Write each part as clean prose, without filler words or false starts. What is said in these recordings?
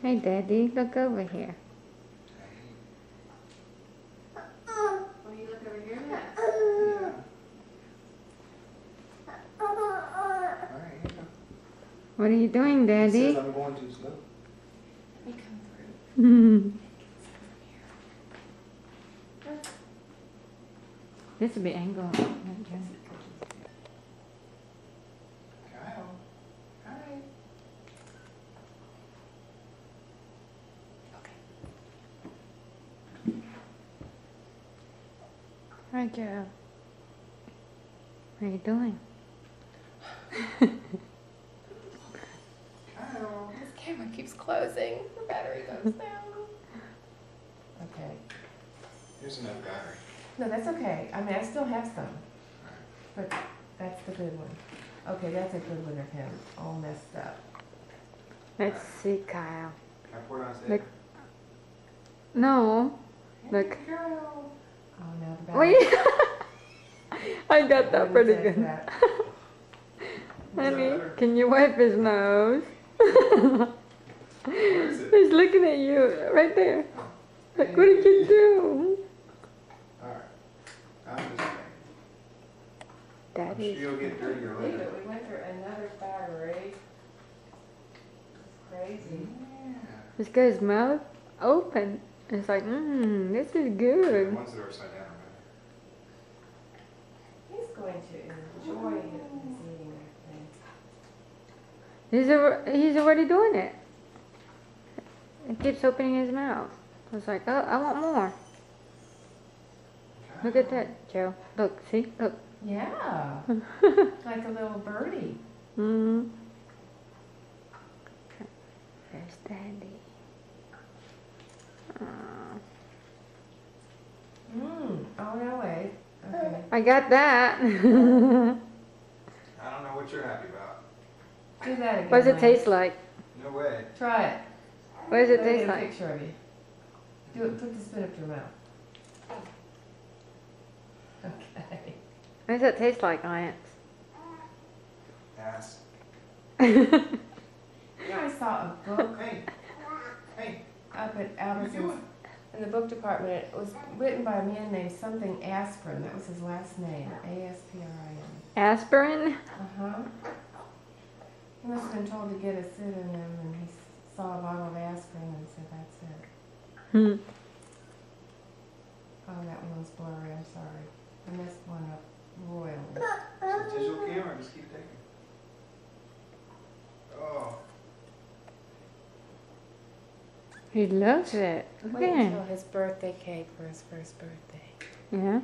Hey, Daddy, look over here. What do you look over here at? What are you doing, Daddy? Says I'm going too slow. Let me come through. This will be angled. Kyle. Hi. Hi, Joe. What are you doing? Kyle. This camera keeps closing. The battery goes down. Okay. There's enough battery. No, that's okay. I mean, I still have some. But that's the good one. Okay, that's a good one of him. All messed up. Let's see, Kyle. Can I pour it on his head? Look. No. Look. Oh, now the battery. Wait. I got that pretty Wouldn't good. take that. Honey, better? can you wipe his nose? Where is it? He's looking at you right there. Look, what did you do? Alright. I'm just saying. I'm sure Daddy. you'll get dirtier Believe later. it, we went through another battery. It's crazy. Yeah. This guy's mouth open. It's like, this is The good. ones that are upside down are He's going to enjoy his eating that thing. He's already doing it. He keeps opening his mouth. It's like, oh, I want more. better. Look at that, Joe. Look, see? Look. Yeah, like a little birdie. Mm-hmm. There's Daddy. Oh, no way. Okay. I got that. I don't know what you're happy about. Do that again. What does it Lance. taste like? No way. Try it. What does it Let me taste get a like? picture of you. Do it. Put the spoon up to your mouth. Okay. What does it taste like, Lance? Ass. You know, I saw a book Hey. Hey. up at What are you Albertson's doing? in the book department. It was written by a man named something Aspirin. That was his last name. Aspirin. Aspirin? Uh-huh. He must have been told to get a pseudonym, and he saw a bottle of aspirin and said, that's it. Hmm. Oh, that one was blurry. I'm sorry. I messed one up royally. It's a digital camera. Just keep taking. Oh. He loves it. Look Wait at until him. his birthday cake for his first birthday. Yeah?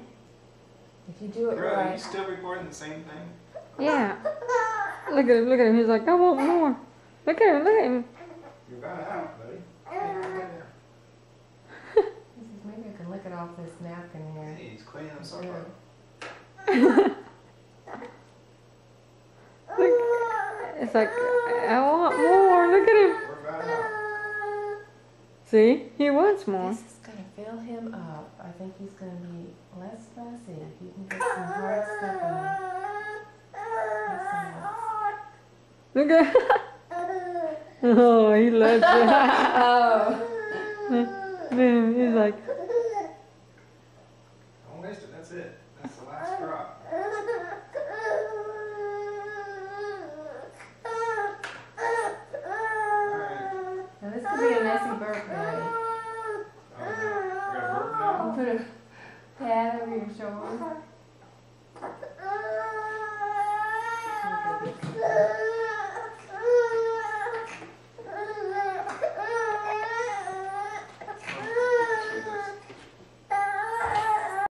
If you do it Girl, are you right. still recording the same thing? Yeah. Look at him, look at him. He's like, I want more. Look at him, look at him. You're about out, buddy. Hey, right there. He says, maybe I can lick it off this napkin here. Hey, he's cleaning himself Yeah. up. Look. It's like, I want more. Look at him. We're about out. See? He wants more. This is going to fill him up. I think he's going to be less fussy. If you can get some hard stuff in him. Look at Oh, he loves it. Oh. He's like, Don't waste it. That's it. That's the last drop. Alright. Now this could be a messy burp, Daddy. Oh, no. We got a burp now? I'll put a pad over your shoulder.